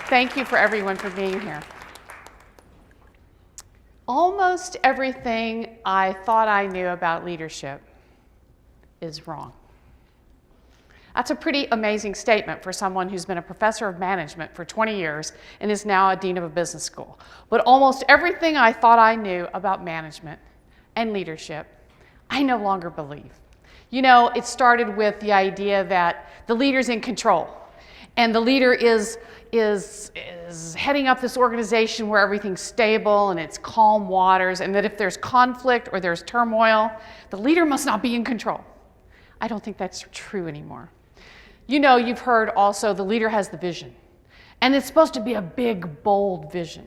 Thank you for everyone for being here. Almost everything I thought I knew about leadership is wrong. That's a pretty amazing statement for someone who's been a professor of management for 20 years and is now a dean of a business school. But almost everything I thought I knew about management and leadership, I no longer believe. You know, it started with the idea that the leader's in control, and the leader is heading up this organization where everything's stable and it's calm waters, and that if there's conflict or there's turmoil, the leader must not be in control. I don't think that's true anymore. You know, you've heard also the leader has the vision, and it's supposed to be a big, bold vision.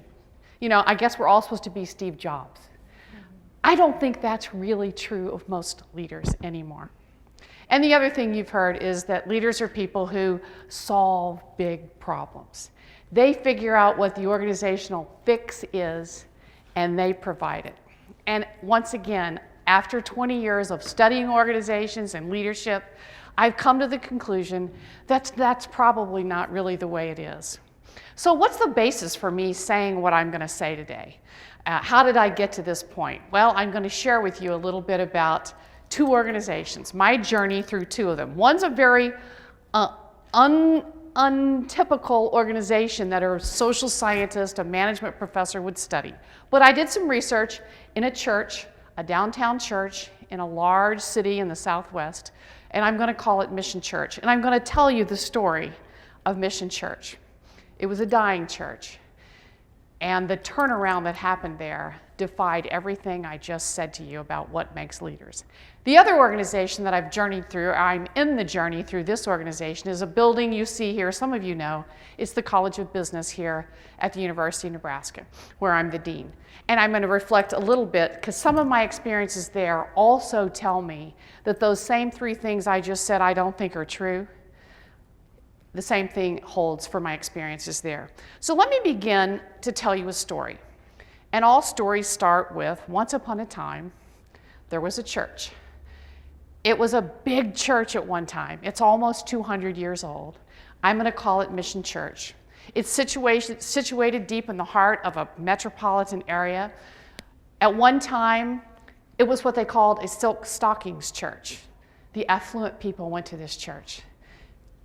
You know, I guess we're all supposed to be Steve Jobs. I don't think that's really true of most leaders anymore. And the other thing you've heard is that leaders are people who solve big problems. They figure out what the organizational fix is, and they provide it. And once again, after 20 years of studying organizations and leadership, I've come to the conclusion that that's probably not really the way it is. So what's the basis for me saying what I'm going to say today? How did I get to this point? Well, I'm going to share with you a little bit about two organizations, my journey through two of them. One's a very untypical organization that a social scientist, a management professor would study. But I did some research in a church, a downtown church in a large city in the Southwest, and I'm going to call it Mission Church. And I'm going to tell you the story of Mission Church. It was a dying church, and the turnaround that happened there defied everything I just said to you about what makes leaders. The other organization that I've journeyed through, I'm in the journey through this organization, is a building you see here, some of you know, it's the College of Business here at the University of Nebraska, where I'm the dean. And I'm going to reflect a little bit, because some of my experiences there also tell me that those same three things I just said I don't think are true, the same thing holds for my experiences there. So let me begin to tell you a story. And all stories start with, once upon a time, there was a church. It was a big church at one time. It's almost 200 years old. I'm going to call it Mission Church. It's situated deep in the heart of a metropolitan area. At one time, it was what they called a silk stockings church. The affluent people went to this church.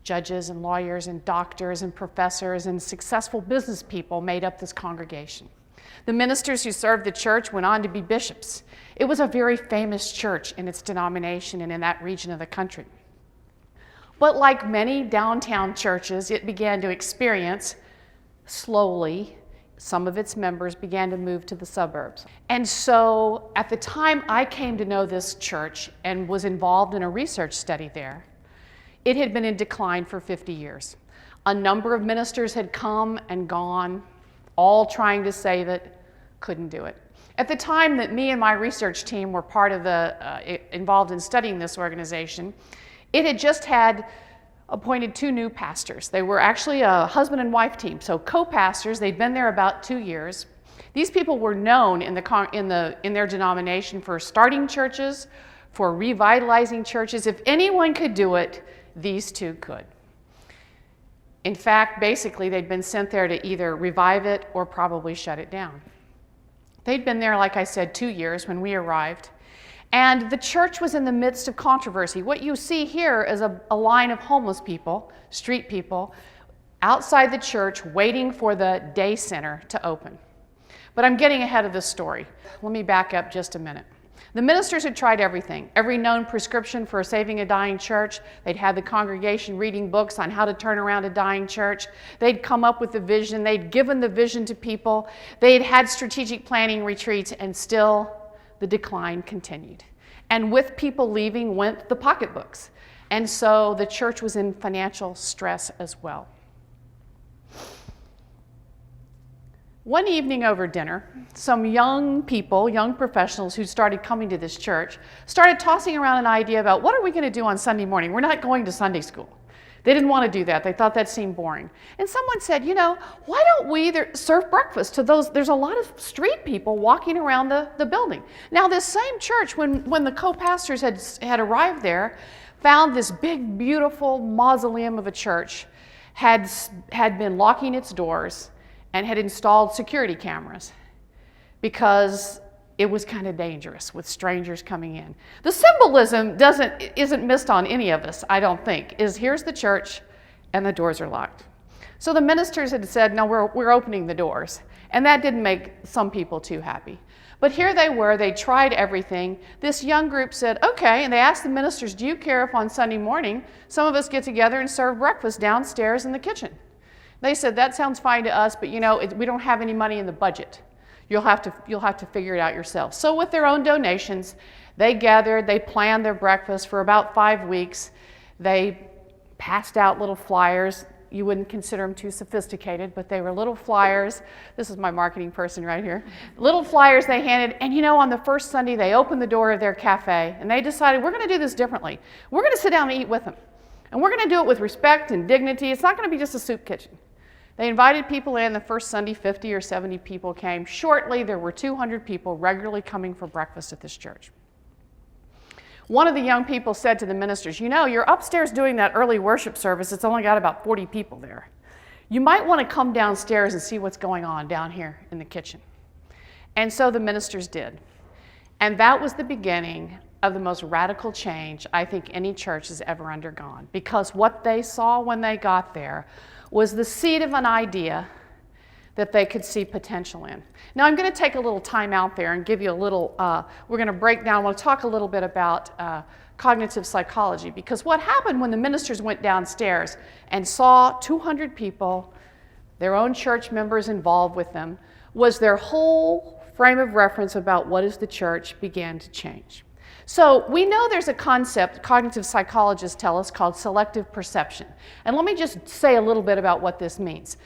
Judges and lawyers and doctors and professors and successful business people made up this congregation. The ministers who served the church went on to be bishops. It was a very famous church in its denomination and in that region of the country. But like many downtown churches, it began to experience, slowly, some of its members began to move to the suburbs. And so at the time I came to know this church and was involved in a research study there, it had been in decline for 50 years. A number of ministers had come and gone, all trying to save it, couldn't do it. At the time that me and my research team were part of involved in studying this organization, it had just had appointed two new pastors. They were actually a husband and wife team, so co-pastors. They'd been there about 2 years. These people were known in their denomination for starting churches, for revitalizing churches. If anyone could do it, these two could. In fact, basically, they'd been sent there to either revive it or probably shut it down. They'd been there, like I said, 2 years when we arrived. And the church was in the midst of controversy. What you see here is a line of homeless people, street people, outside the church waiting for the day center to open. But I'm getting ahead of this story. Let me back up just a minute. The ministers had tried everything, every known prescription for saving a dying church. They'd had the congregation reading books on how to turn around a dying church. They'd come up with the vision. They'd given the vision to people. They'd had strategic planning retreats, and still the decline continued. And with people leaving went the pocketbooks. And so the church was in financial stress as well. One evening over dinner, some young people, young professionals who started coming to this church, started tossing around an idea about what are we going to do on Sunday morning? We're not going to Sunday school. They didn't want to do that. They thought that seemed boring. And someone said, you know, why don't we serve breakfast to those? There's a lot of street people walking around the building. Now, this same church, when the co-pastors had arrived there, found this big, beautiful mausoleum of a church, had been locking its doors and had installed security cameras because it was kind of dangerous with strangers coming in. The symbolism isn't missed on any of us, I don't think, is here's the church and the doors are locked. So the ministers had said, no, we're opening the doors. And that didn't make some people too happy. But here they were, they tried everything. This young group said, okay, and they asked the ministers, do you care if on Sunday morning some of us get together and serve breakfast downstairs in the kitchen? They said, that sounds fine to us, but we don't have any money in the budget. You'll have to figure it out yourself. So with their own donations, they gathered, they planned their breakfast for about 5 weeks. They passed out little flyers. You wouldn't consider them too sophisticated, but they were little flyers. This is my marketing person right here. Little flyers they handed, and on the first Sunday, they opened the door of their cafe, and they decided, we're going to do this differently. We're going to sit down and eat with them, and we're going to do it with respect and dignity. It's not going to be just a soup kitchen. They invited people in. The first Sunday, 50 or 70 people came. Shortly, there were 200 people regularly coming for breakfast at this church. One of the young people said to the ministers, you're upstairs doing that early worship service. It's only got about 40 people there. You might want to come downstairs and see what's going on down here in the kitchen. And so the ministers did. And that was the beginning of the most radical change I think any church has ever undergone. Because what they saw when they got there was the seed of an idea that they could see potential in. Now I'm going to take a little time out there and give you a little, we're going to break down, we'll talk a little bit about cognitive psychology, because what happened when the ministers went downstairs and saw 200 people, their own church members involved with them, was their whole frame of reference about what is the church began to change. So we know there's a concept, cognitive psychologists tell us, called selective perception. And let me just say a little bit about what this means.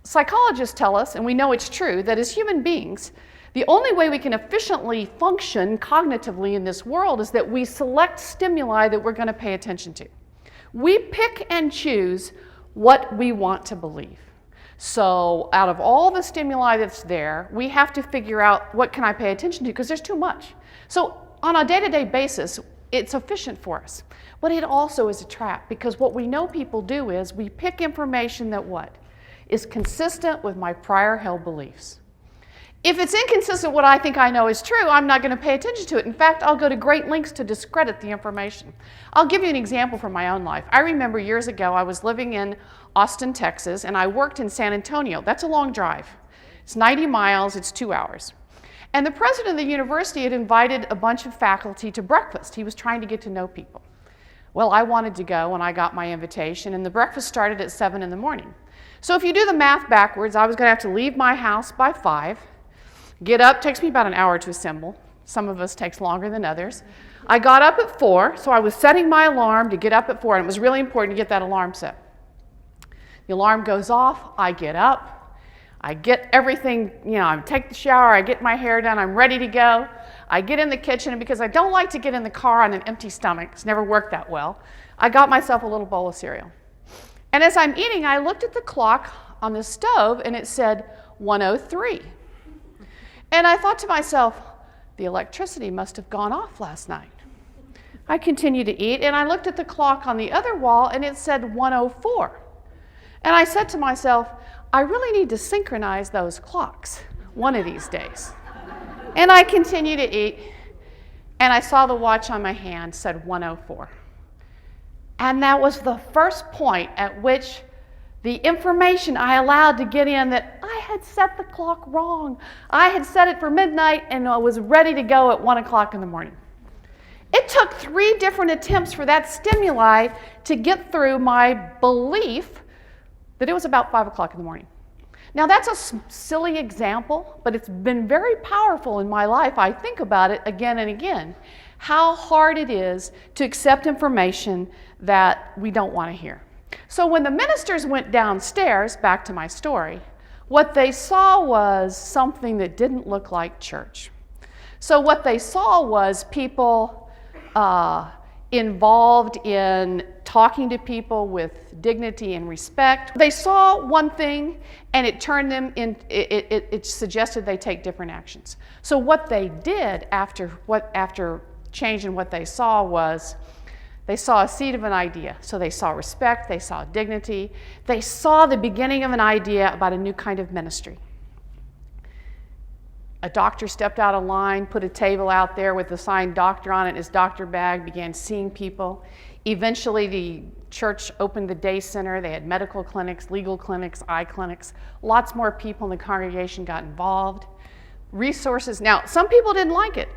Psychologists tell us, and we know it's true, that as human beings, the only way we can efficiently function cognitively in this world is that we select stimuli that we're going to pay attention to. We pick and choose what we want to believe. So out of all the stimuli that's there, we have to figure out what can I pay attention to, because there's too much. So on a day-to-day basis, it's efficient for us. But it also is a trap, because what we know people do is we pick information that is consistent with my prior held beliefs. If it's inconsistent with what I think I know is true, I'm not going to pay attention to it. In fact, I'll go to great lengths to discredit the information. I'll give you an example from my own life. I remember years ago I was living in Austin, Texas, and I worked in San Antonio. That's a long drive. It's 90 miles, it's 2 hours. And the president of the university had invited a bunch of faculty to breakfast. He was trying to get to know people. Well, I wanted to go when I got my invitation, and the breakfast started at 7 in the morning. So if you do the math backwards, I was going to have to leave my house by 5, get up, takes me about an hour to assemble. Some of us takes longer than others. I got up at 4, so I was setting my alarm to get up at 4, and it was really important to get that alarm set. The alarm goes off, I get up, I get everything, I take the shower, I get my hair done, I'm ready to go. I get in the kitchen, and because I don't like to get in the car on an empty stomach, it's never worked that well, I got myself a little bowl of cereal. And as I'm eating, I looked at the clock on the stove, and it said 1:03. And I thought to myself, the electricity must have gone off last night. I continued to eat, and I looked at the clock on the other wall, and it said 1:04. And I said to myself, I really need to synchronize those clocks one of these days. And I continued to eat, and I saw the watch on my hand said 1:04. And that was the first point at which the information I allowed to get in that I had set the clock wrong. I had set it for midnight, and I was ready to go at 1 o'clock in the morning. It took 3 different attempts for that stimuli to get through my belief that it was about 5 o'clock in the morning. Now that's a silly example, but it's been very powerful in my life. I think about it again and again, how hard it is to accept information that we don't want to hear. So when the ministers went downstairs, back to my story, what they saw was something that didn't look like church. So what they saw was people involved in talking to people with dignity and respect. They saw one thing, and it turned them in. It suggested they take different actions. So what they did after changing what they saw was They saw a seed of an idea. So they saw respect, they saw dignity, they saw the beginning of an idea about a new kind of ministry. A doctor stepped out of line, put a table out there with the sign doctor on it in his doctor bag, began seeing people. Eventually the church opened the day center. They had medical clinics, legal clinics, eye clinics. Lots more people in the congregation got involved. Resources. Now, some people didn't like it.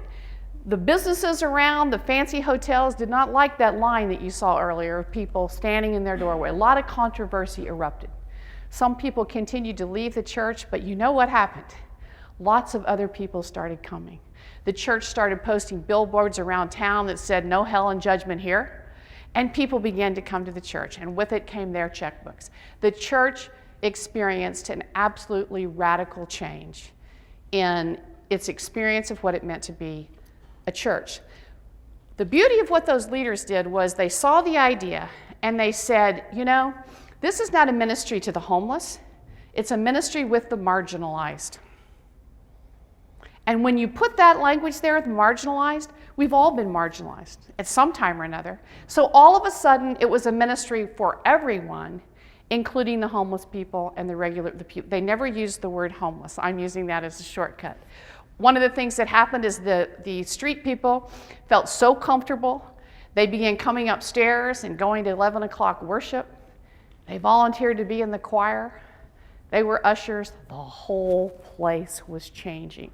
The businesses around, the fancy hotels did not like that line that you saw earlier of people standing in their doorway. A lot of controversy erupted. Some people continued to leave the church, but you know what happened? Lots of other people started coming. The church started posting billboards around town that said, "No hell and judgment here." And people began to come to the church, and with it came their checkbooks. The church experienced an absolutely radical change in its experience of what it meant to be a church. The beauty of what those leaders did was they saw the idea and they said, you know, this is not a ministry to the homeless, it's a ministry with the marginalized. And when you put that language there, the marginalized, we've all been marginalized at some time or another. So all of a sudden, it was a ministry for everyone, including the homeless people and the people. They never used the word homeless. I'm using that as a shortcut. One of the things that happened is the street people felt so comfortable, they began coming upstairs and going to 11 o'clock worship. They volunteered to be in the choir. They were ushers. The whole place was changing.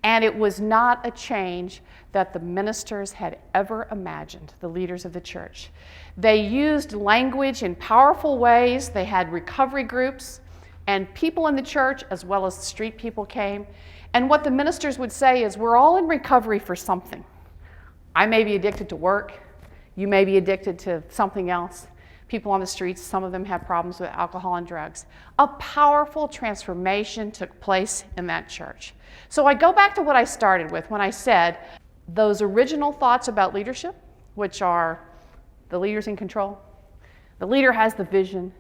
And it was not a change that the ministers had ever imagined, the leaders of the church. They used language in powerful ways. They had recovery groups, and people in the church, as well as the street people, came. And what the ministers would say is, we're all in recovery for something. I may be addicted to work. You may be addicted to something else. People on the streets, some of them have problems with alcohol and drugs. A powerful transformation took place in that church. So I go back to what I started with when I said those original thoughts about leadership, which are the leader's in control, the leader has the vision,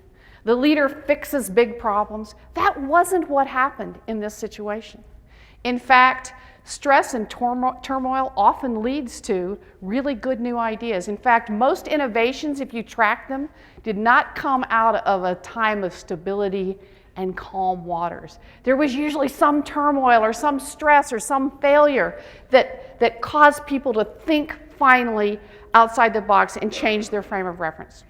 the leader fixes big problems. That wasn't what happened in this situation. In fact, stress and turmoil often leads to really good new ideas. In fact, most innovations, if you track them, did not come out of a time of stability and calm waters. There was usually some turmoil or some stress or some failure that caused people to think finally outside the box and change their frame of reference.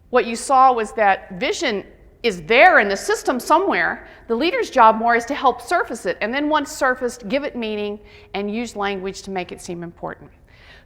What you saw was that vision is there in the system somewhere. The leader's job more is to help surface it, and then once surfaced, give it meaning and use language to make it seem important.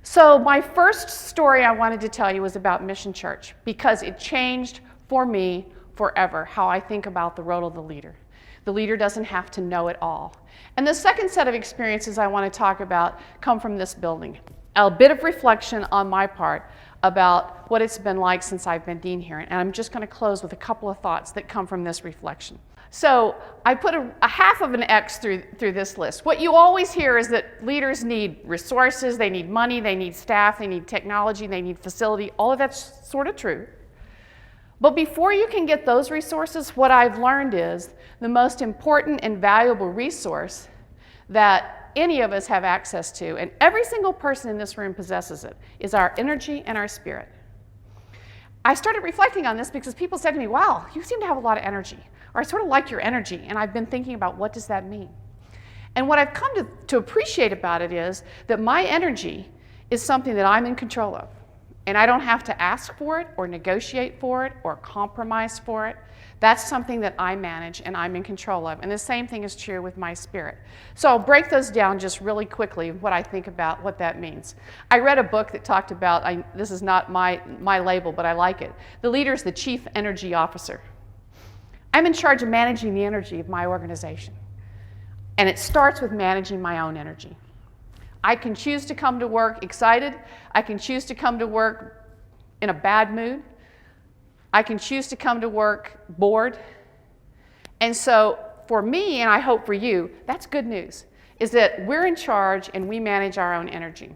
So my first story I wanted to tell you was about Mission Church, because it changed for me forever how I think about the role of the leader. The leader doesn't have to know it all. And the second set of experiences I want to talk about come from this building. A bit of reflection on my part about what it's been like since I've been dean here. And I'm just going to close with a couple of thoughts that come from this reflection. So I put a half of an X through this list. What you always hear is that leaders need resources, they need money, they need staff, they need technology, they need facility. All of that's sort of true. But before you can get those resources, what I've learned is the most important and valuable resource that any of us have access to, and every single person in this room possesses it, is our energy and our spirit. I started reflecting on this because people said to me, wow, you seem to have a lot of energy, or I sort of like your energy, and I've been thinking about what does that mean? And what I've come to appreciate about it is that my energy is something that I'm in control of, and I don't have to ask for it, or negotiate for it, or compromise for it. That's something that I manage and I'm in control of. And the same thing is true with my spirit. So I'll break those down just really quickly, what I think about what that means. I read a book that talked about, this is not my label, but I like it. The leader is the chief energy officer. I'm in charge of managing the energy of my organization. And it starts with managing my own energy. I can choose to come to work excited. I can choose to come to work in a bad mood. I can choose to come to work bored. And so for me, and I hope for you, that's good news, is that we're in charge and we manage our own energy.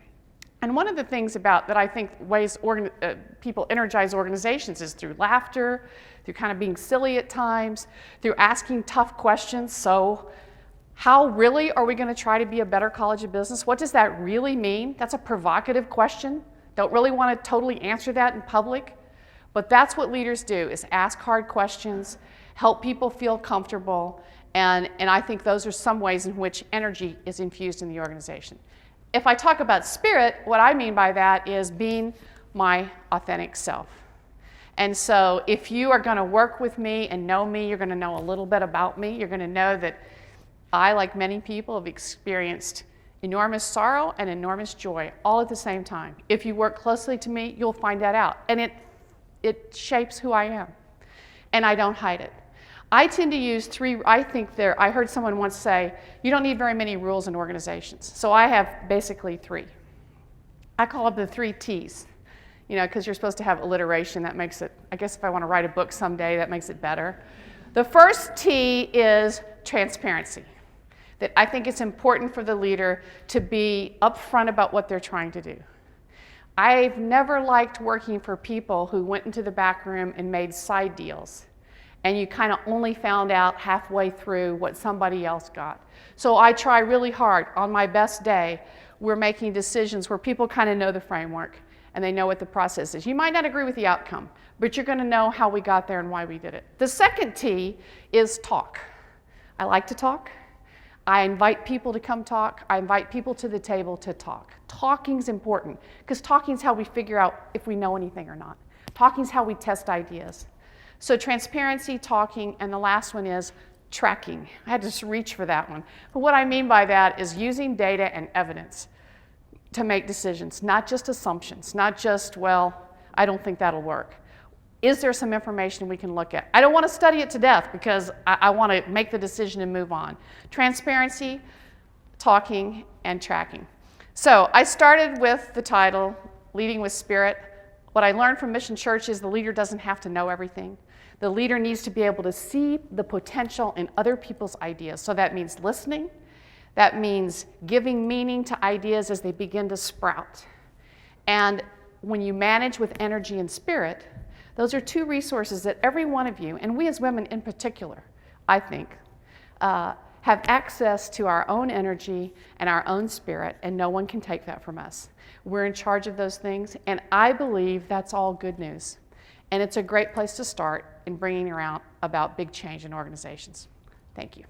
And one of the things about that I think ways people energize organizations is through laughter, through kind of being silly at times, through asking tough questions. So how really are we going to try to be a better college of business? What does that really mean? That's a provocative question. Don't really want to totally answer that in public, but that's what leaders do, is ask hard questions, help people feel comfortable, and I think those are some ways in which energy is infused in the organization. If I talk about spirit, what I mean by that is being my authentic self. And so if you are going to work with me and know me, you're going to know a little bit about me. You're going to know that I, like many people, have experienced enormous sorrow and enormous joy all at the same time. If you work closely to me, you'll find that out. And it shapes who I am. And I don't hide it. I tend to use I heard someone once say, you don't need very many rules in organizations. So I have basically 3. I call them the 3 T's. Because you're supposed to have alliteration, that makes it, I guess if I want to write a book someday, that makes it better. The first T is transparency. That I think it's important for the leader to be upfront about what they're trying to do. I've never liked working for people who went into the back room and made side deals, and you kind of only found out halfway through what somebody else got. So I try really hard. On my best day, we're making decisions where people kind of know the framework, and they know what the process is. You might not agree with the outcome, but you're going to know how we got there and why we did it. The second T is talk. I like to talk. I invite people to come talk. I invite people to the table to talk. Talking's important, because talking's how we figure out if we know anything or not. Talking's how we test ideas. So transparency, talking, and the last one is tracking. I had to just reach for that one. But what I mean by that is using data and evidence to make decisions, not just assumptions, not just, well, I don't think that'll work. Is there some information we can look at? I don't want to study it to death because I want to make the decision and move on. Transparency, talking, and tracking. So I started with the title, Leading with Spirit. What I learned from Mission Church is the leader doesn't have to know everything. The leader needs to be able to see the potential in other people's ideas. So that means listening. That means giving meaning to ideas as they begin to sprout. And when you manage with energy and spirit, those are 2 resources that every one of you, and we as women in particular, I think, have access to our own energy and our own spirit, and no one can take that from us. We're in charge of those things, and I believe that's all good news. And it's a great place to start in bringing around about big change in organizations. Thank you.